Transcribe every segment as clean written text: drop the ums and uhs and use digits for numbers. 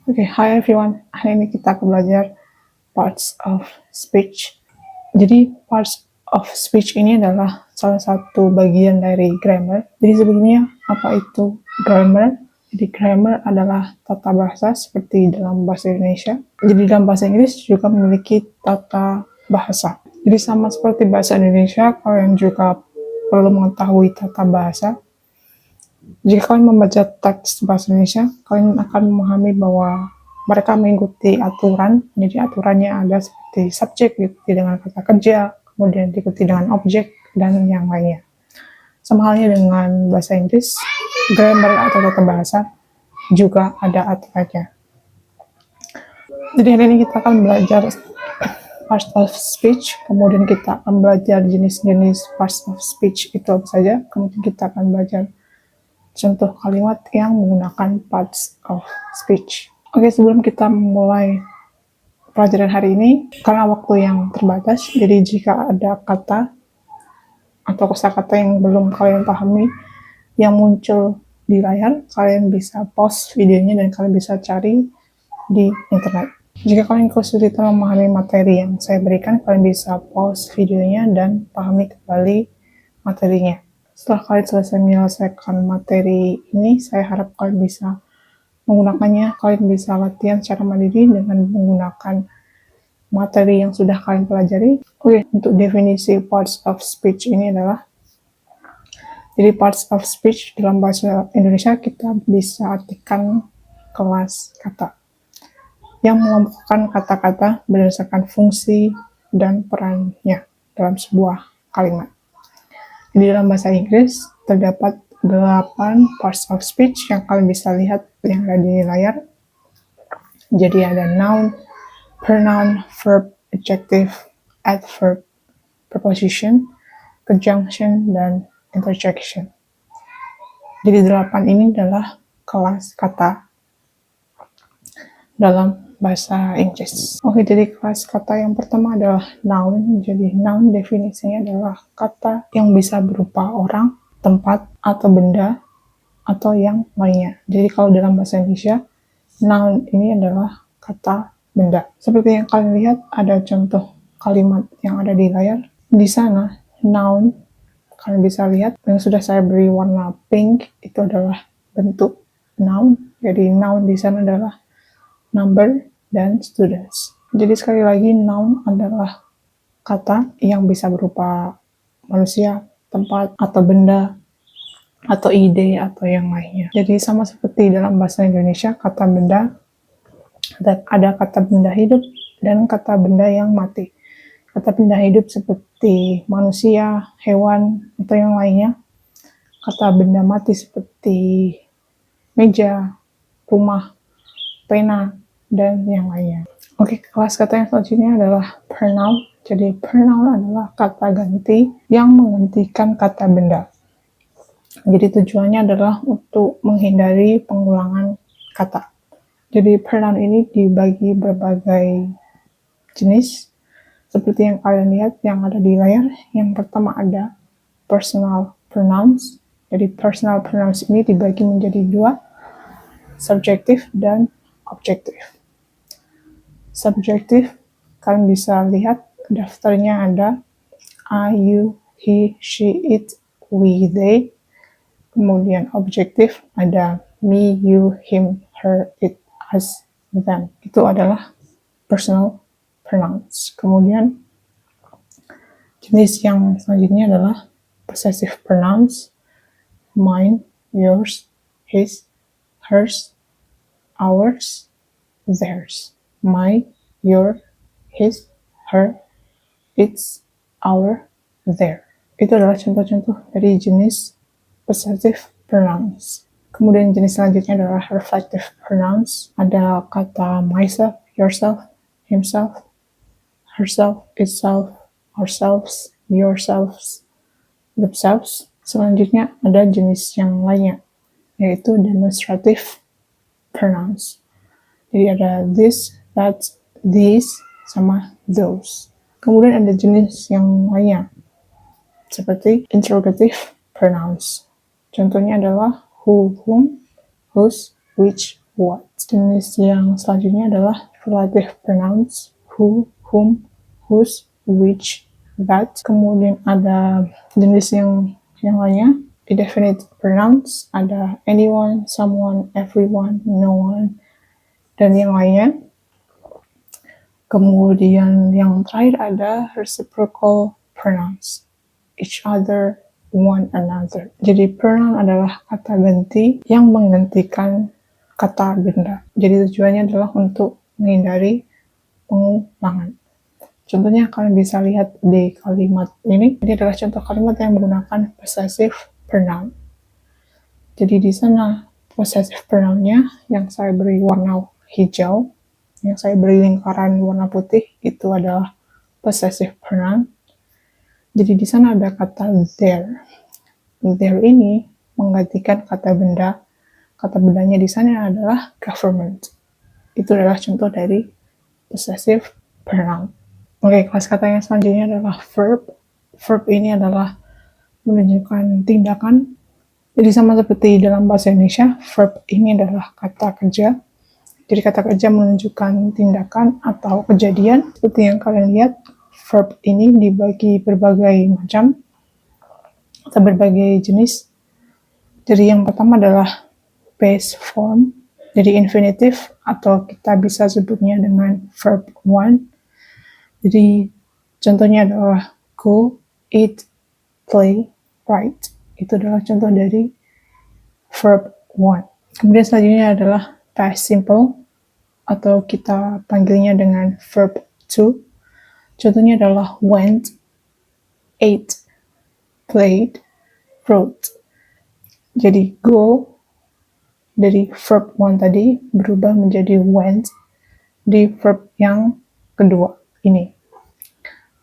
Oke, hi everyone. Hari ini kita akan belajar parts of speech. Jadi, parts of speech ini adalah salah satu bagian dari grammar. Jadi, sebelumnya apa itu grammar? Jadi, grammar adalah tata bahasa seperti dalam bahasa Indonesia. Jadi, dalam bahasa Inggris juga memiliki tata bahasa. Jadi, sama seperti bahasa Indonesia, kalian juga perlu mengetahui tata bahasa. Jika kalian membaca teks bahasa Indonesia, kalian akan memahami bahwa mereka mengikuti aturan. Jadi aturannya ada seperti subjek diikuti dengan kata kerja, kemudian diikuti dengan objek, dan yang lainnya. Sama halnya dengan bahasa Inggris, grammar atau tata bahasa juga ada aturannya. Jadi hari ini kita akan belajar parts of speech, kemudian kita akan belajar jenis-jenis parts of speech itu apa saja, kemudian kita akan belajar contoh kalimat yang menggunakan parts of speech. Oke, sebelum kita mulai pelajaran hari ini, karena waktu yang terbatas, jadi jika ada kata atau kosakata yang belum kalian pahami yang muncul di layar, kalian bisa pause videonya dan kalian bisa cari di internet. Jika kalian kesulitan memahami materi yang saya berikan, kalian bisa pause videonya dan pahami kembali materinya. Setelah kalian selesai menyelesaikan materi ini, saya harap kalian bisa menggunakannya. Kalian bisa latihan secara mandiri dengan menggunakan materi yang sudah kalian pelajari. Oke, untuk definisi parts of speech ini adalah, jadi parts of speech dalam bahasa Indonesia kita bisa artikan kelas kata yang mengelompokkan kata-kata berdasarkan fungsi dan perannya dalam sebuah kalimat. Di dalam bahasa Inggris terdapat 8 parts of speech yang kalian bisa lihat yang ada di layar. Jadi ada noun, pronoun, verb, adjective, adverb, preposition, conjunction, dan interjection. Jadi 8 ini adalah kelas kata dalam bahasa Inggris. Oke, jadi kelas kata yang pertama adalah noun. Jadi noun definisinya adalah kata yang bisa berupa orang, tempat, atau benda, atau yang lainnya. Jadi kalau dalam bahasa Indonesia, noun ini adalah kata benda. Seperti yang kalian lihat, ada contoh kalimat yang ada di layar. Di sana, noun, kalian bisa lihat, yang sudah saya beri warna pink, itu adalah bentuk noun. Jadi noun di sana adalah number dan students. Jadi sekali lagi, noun adalah kata yang bisa berupa manusia, tempat, atau benda, atau ide, atau yang lainnya. Jadi sama seperti dalam bahasa Indonesia, kata benda, ada kata benda hidup dan kata benda yang mati. Kata benda hidup seperti manusia, hewan, atau yang lainnya. Kata benda mati seperti meja, rumah, pena, dan yang lainnya. Oke, kelas kata yang selanjutnya adalah pronoun. Jadi pronoun adalah kata ganti yang menggantikan kata benda. Jadi tujuannya adalah untuk menghindari pengulangan kata. Jadi pronoun ini dibagi berbagai jenis. Seperti yang kalian lihat yang ada di layar. Yang pertama ada personal pronouns. Jadi personal pronouns ini dibagi menjadi 2, subjektif dan objektif. Subjektif, kalian bisa lihat daftarnya ada I, you, he, she, it, we, they. Kemudian objektif ada me, you, him, her, it, us, them. Itu adalah personal pronouns. Kemudian jenis yang selanjutnya adalah possessive pronouns. Mine, yours, his, hers, ours, theirs. My, your, his, her, its, our, their. Itu adalah contoh-contoh dari jenis possessive pronouns. Kemudian jenis selanjutnya adalah reflective pronouns. Ada kata myself, yourself, himself, herself, itself, ourselves, yourselves, themselves. Selanjutnya ada jenis yang lainnya, yaitu demonstrative pronouns. Jadi ada this, that, these, sama those. Kemudian ada jenis yang lainnya, seperti interrogative pronouns. Contohnya adalah who, whom, whose, which, what. Jenis yang selanjutnya adalah relative pronouns, who, whom, whose, which, that. Kemudian ada jenis yang lainnya, indefinite pronouns, ada anyone, someone, everyone, no one, dan yang lainnya. Kemudian yang terakhir ada reciprocal pronouns, each other, one another. Jadi pronoun adalah kata ganti yang menggantikan kata benda. Jadi tujuannya adalah untuk menghindari pengulangan. Contohnya kalian bisa lihat di kalimat ini. Ini adalah contoh kalimat yang menggunakan possessive pronoun. Jadi di sana possessive pronounnya yang saya beri warna hijau, yang saya beri lingkaran warna putih, itu adalah possessive pronoun. Jadi di sana ada kata there. There ini menggantikan kata benda. Kata bendanya di sana adalah government. Itu adalah contoh dari possessive pronoun. Oke, kelas kata yang selanjutnya adalah verb. Verb ini adalah menunjukkan tindakan. Jadi sama seperti dalam bahasa Indonesia, verb ini adalah kata kerja. Jadi kata kerja menunjukkan tindakan atau kejadian. Seperti yang kalian lihat, verb ini dibagi berbagai macam atau berbagai jenis. Jadi yang pertama adalah base form. Jadi infinitive atau kita bisa sebutnya dengan verb one. Jadi contohnya adalah go, eat, play, write. Itu adalah contoh dari verb one. Kemudian selanjutnya adalah past simple atau kita panggilnya dengan verb to. Contohnya adalah went, ate, played, wrote. Jadi go dari verb one tadi berubah menjadi went di verb yang kedua ini.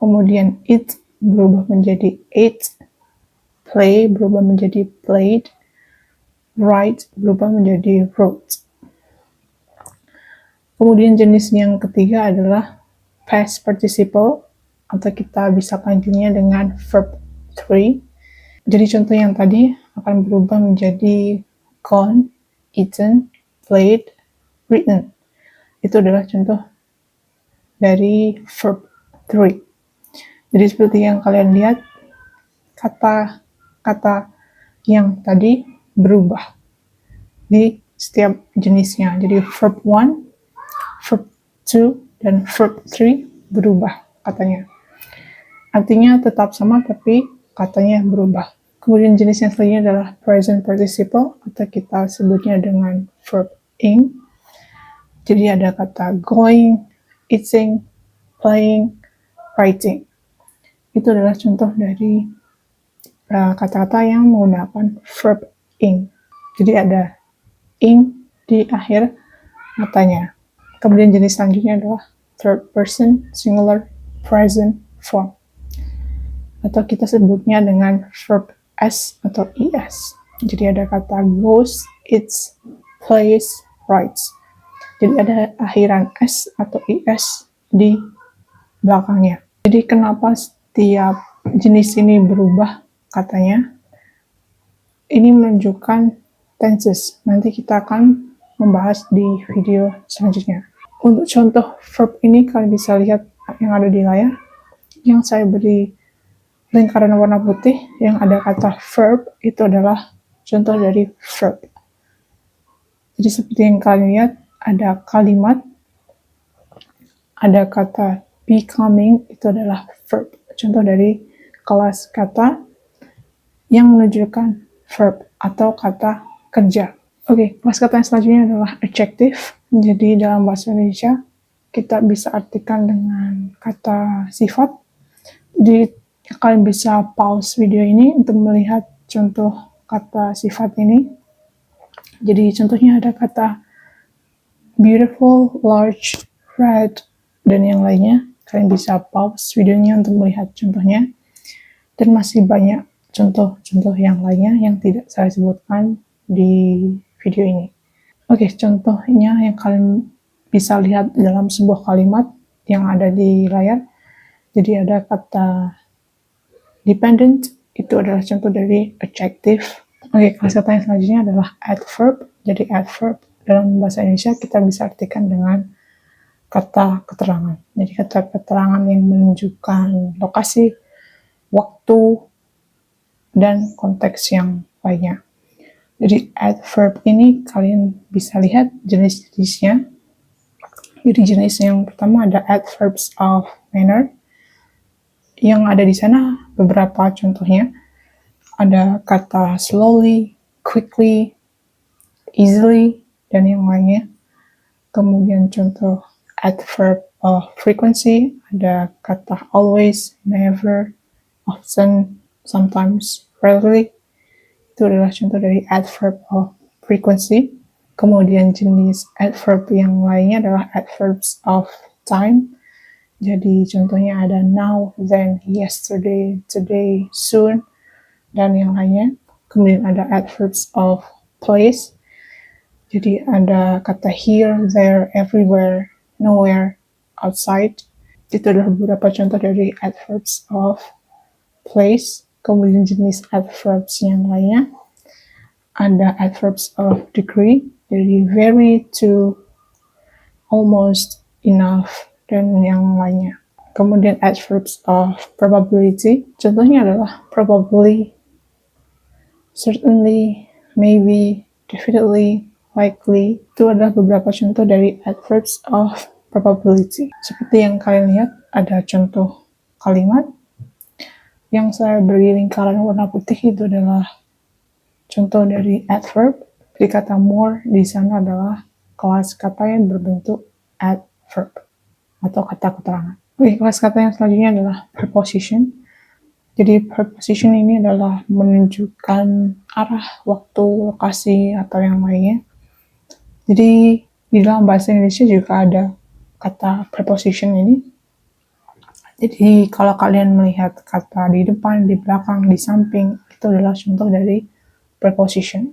Kemudian eat berubah menjadi ate, play berubah menjadi played, write berubah menjadi wrote. Kemudian jenis yang ketiga adalah past participle atau kita bisa panggilnya dengan verb 3. Jadi contoh yang tadi akan berubah menjadi gone, eaten, played, written. Itu adalah contoh dari verb 3. Jadi seperti yang kalian lihat, kata-kata yang tadi berubah di setiap jenisnya. Jadi verb 1, verb 2, dan verb 3 berubah katanya. Artinya tetap sama tapi katanya berubah. Kemudian jenis yang selanjutnya adalah present participle atau kita sebutnya dengan verb ing. Jadi ada kata going, eating, playing, writing. Itu adalah contoh dari kata-kata yang menggunakan verb ing. Jadi ada ing di akhir katanya. Kemudian jenis selanjutnya adalah third person singular present form. Atau kita sebutnya dengan verb s atau es. Jadi ada kata goes, eats, plays, writes. Jadi ada akhiran s atau es di belakangnya. Jadi kenapa setiap jenis ini berubah katanya? Ini menunjukkan tenses. Nanti kita akan membahas di video selanjutnya. Untuk contoh verb ini kalian bisa lihat yang ada di layar. Yang saya beri lingkaran warna putih yang ada kata verb itu adalah contoh dari verb. Jadi seperti yang kalian lihat ada kalimat, ada kata becoming itu adalah verb. Contoh dari kelas kata yang menunjukkan verb atau kata kerja. Oke, kelas kata yang selanjutnya adalah adjective. Jadi dalam bahasa Indonesia kita bisa artikan dengan kata sifat. Jadi kalian bisa pause video ini untuk melihat contoh kata sifat ini. Jadi contohnya ada kata beautiful, large, red, dan yang lainnya. Kalian bisa pause videonya untuk melihat contohnya. Dan masih banyak contoh-contoh yang lainnya yang tidak saya sebutkan di video ini. Oke, contohnya yang kalian bisa lihat dalam sebuah kalimat yang ada di layar. Jadi ada kata dependent, itu adalah contoh dari adjective. Oke, kelas kata yang selanjutnya adalah adverb. Jadi adverb dalam bahasa Indonesia kita bisa artikan dengan kata keterangan. Jadi kata keterangan yang menunjukkan lokasi, waktu, dan konteks yang lainnya. Jadi adverb ini kalian bisa lihat jenis-jenisnya. Jadi jenis yang pertama ada adverbs of manner. Yang ada di sana beberapa contohnya. Ada kata slowly, quickly, easily, dan yang lainnya. Kemudian contoh adverb of frequency, ada kata always, never, often, sometimes, rarely. Itu adalah contoh dari adverb of frequency. Kemudian jenis adverb yang lainnya adalah adverbs of time. Jadi contohnya ada now, then, yesterday, today, soon, dan yang lainnya. Kemudian ada adverbs of place. Jadi ada kata here, there, everywhere, nowhere, outside. Itu adalah beberapa contoh dari adverbs of place. Kemudian jenis adverbs yang lainnya ada adverbs of degree. Jadi very, to, almost, enough, dan yang lainnya. Kemudian adverbs of probability. Contohnya adalah probably, certainly, maybe, definitely, likely. Itu adalah beberapa contoh dari adverbs of probability. Seperti yang kalian lihat, ada contoh kalimat. Yang saya beri lingkaran warna putih itu adalah contoh dari adverb. Jadi kata more di sana adalah kelas kata yang berbentuk adverb atau kata keterangan. Oke, kelas kata yang selanjutnya adalah preposition. Jadi preposition ini adalah menunjukkan arah, waktu, lokasi, atau yang lainnya. Jadi di dalam bahasa Indonesia juga ada kata preposition ini. Jadi kalau kalian melihat kata di depan, di belakang, di samping, itu adalah contoh dari preposition.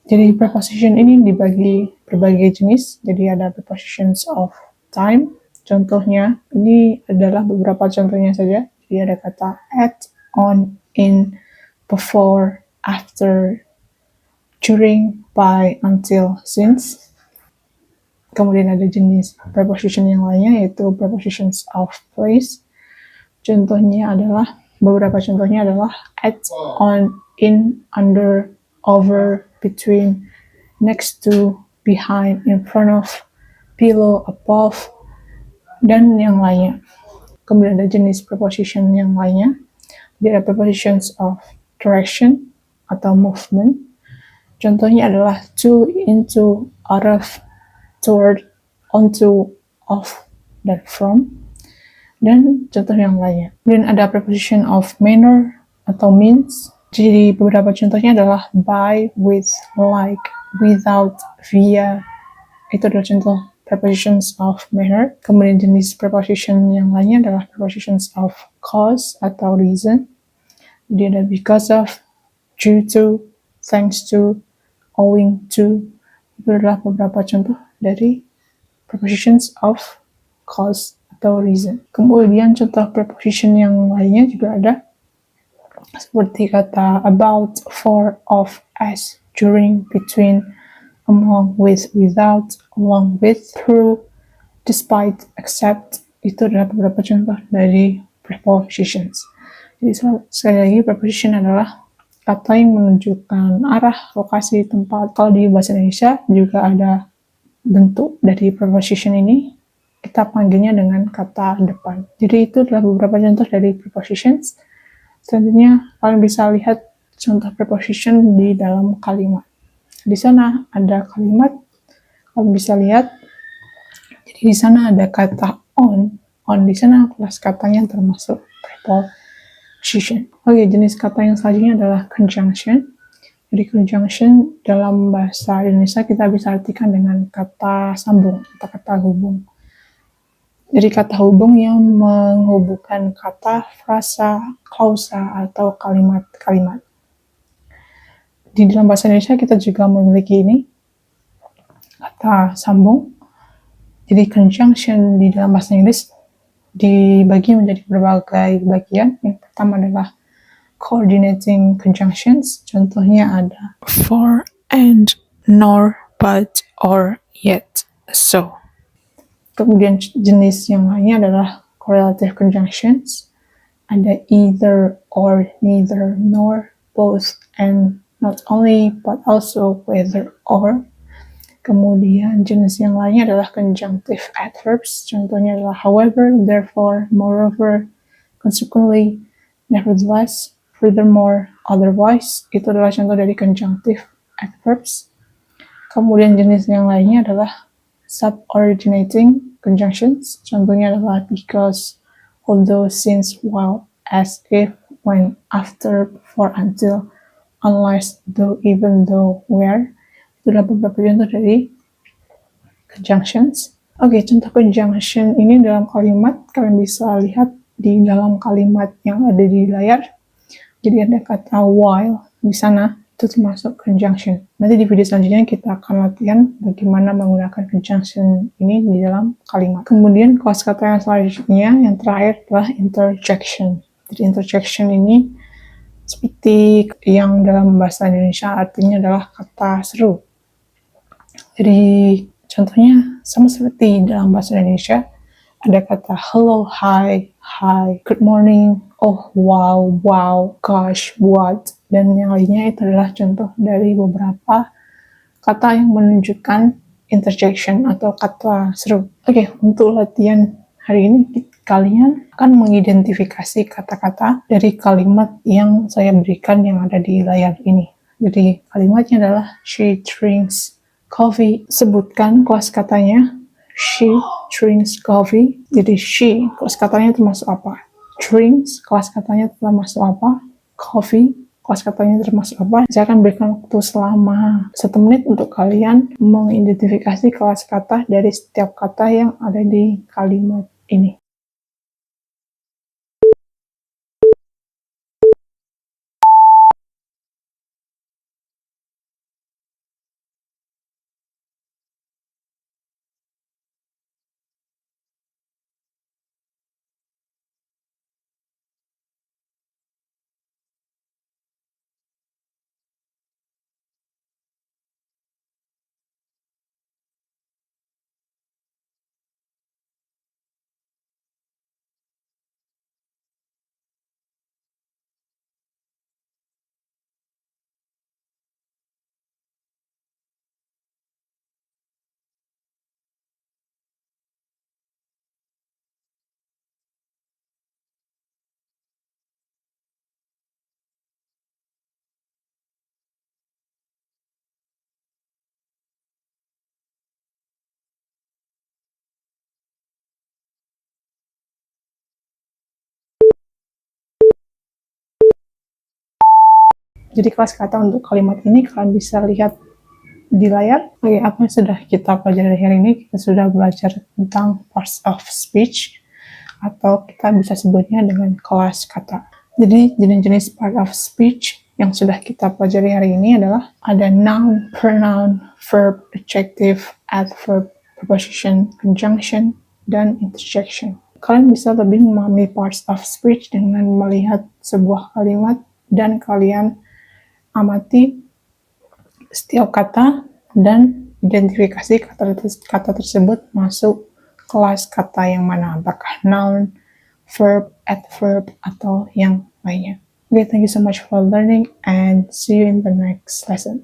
Jadi preposition ini dibagi berbagai jenis. Jadi ada prepositions of time. Contohnya, ini adalah beberapa contohnya saja. Jadi ada kata at, on, in, before, after, during, by, until, since. Kemudian ada jenis preposition yang lainnya yaitu prepositions of place. Contohnya adalah, beberapa contohnya adalah at, on, in, under, over, between, next to, behind, in front of, below, above, dan yang lainnya. Kemudian ada jenis preposition yang lainnya. Jadi ada prepositions of direction atau movement. Contohnya adalah to, into, out of, toward, onto, off, dan from. Dan contoh yang lainnya. Kemudian ada preposition of manner atau means. Jadi beberapa contohnya adalah by, with, like, without, via. Itu adalah contoh prepositions of manner. Kemudian jenis preposition yang lainnya adalah prepositions of cause atau reason. Jadi ada because of, due to, thanks to, owing to. Itu adalah beberapa contoh dari prepositions of cause atau reason. Kemudian contoh preposition yang lainnya juga ada. Seperti kata about, for, of, as, during, between, among, with, without, along with, through, despite, except. Itu adalah beberapa contoh dari prepositions. Jadi sekali lagi preposition adalah kata yang menunjukkan arah, lokasi, tempat. Kalau di bahasa Indonesia juga ada bentuk dari preposition ini. Kita panggilnya dengan kata depan. Jadi itu adalah beberapa contoh dari prepositions. Selanjutnya kalian bisa lihat contoh preposition di dalam kalimat. Di sana ada kalimat, kalian bisa lihat. Jadi di sana ada kata on. On di sana kelas katanya termasuk preposition. Oke, jenis kata yang selanjutnya adalah conjunction. Jadi conjunction dalam bahasa Indonesia kita bisa artikan dengan kata sambung atau kata hubung. Jadi kata hubung yang menghubungkan kata, frasa, klausa, atau kalimat-kalimat. Di dalam bahasa Indonesia kita juga memiliki ini, kata sambung. Jadi conjunction di dalam bahasa Inggris dibagi menjadi berbagai bagian. Yang pertama adalah coordinating conjunctions. Contohnya ada for, and, nor, but, or, yet, so. Kemudian jenis yang lainnya adalah correlative conjunctions. Ada either, or, neither, nor, both, and not only, but also, whether, or. Kemudian jenis yang lainnya adalah conjunctive adverbs. Contohnya adalah however, therefore, moreover, consequently, nevertheless, furthermore, otherwise. Itu adalah contoh dari conjunctive adverbs. Kemudian jenis yang lainnya adalah subordinating conjunctions. Contohnya adalah because, although, since, while, as, if, when, after, for, until, unless, though, even though, where. Itulah beberapa contoh dari conjunctions. Oke, contoh conjunction ini dalam kalimat kalian bisa lihat di dalam kalimat yang ada di layar. Jadi ada kata while di sana, itu termasuk conjunction. Nanti di video selanjutnya kita akan latihan bagaimana menggunakan conjunction ini di dalam kalimat. Kemudian kosakata yang selanjutnya, yang terakhir adalah interjection. Jadi interjection ini seperti yang dalam bahasa Indonesia artinya adalah kata seru. Jadi contohnya sama seperti dalam bahasa Indonesia, ada kata hello, hi, good morning, oh, wow, wow, gosh, what, dan yang lainnya. Itu adalah contoh dari beberapa kata yang menunjukkan interjection atau kata seru. Oke, untuk latihan hari ini kalian akan mengidentifikasi kata-kata dari kalimat yang saya berikan yang ada di layar ini. Jadi kalimatnya adalah she drinks coffee. Sebutkan kosakatanya. She drinks coffee. Jadi she kosakatanya termasuk apa? Drinks kosakatanya termasuk apa? Coffee kosakatanya termasuk apa? Saya akan berikan waktu selama 1 menit untuk kalian mengidentifikasi kosakata dari setiap kata yang ada di kalimat ini. Jadi kosakata untuk kalimat ini kalian bisa lihat di layar. Oke, apa yang sudah kita pelajari hari ini? Kita sudah belajar tentang parts of speech, atau kita bisa sebutnya dengan kosakata. Jadi jenis-jenis part of speech yang sudah kita pelajari hari ini adalah ada noun, pronoun, verb, adjective, adverb, preposition, conjunction, dan interjection. Kalian bisa lebih memahami parts of speech dengan melihat sebuah kalimat dan kalian amati setiap kata dan identifikasi kata tersebut masuk kelas kata yang mana, apakah noun, verb, adverb, atau yang lainnya. Okay, thank you so much for learning and see you in the next lesson.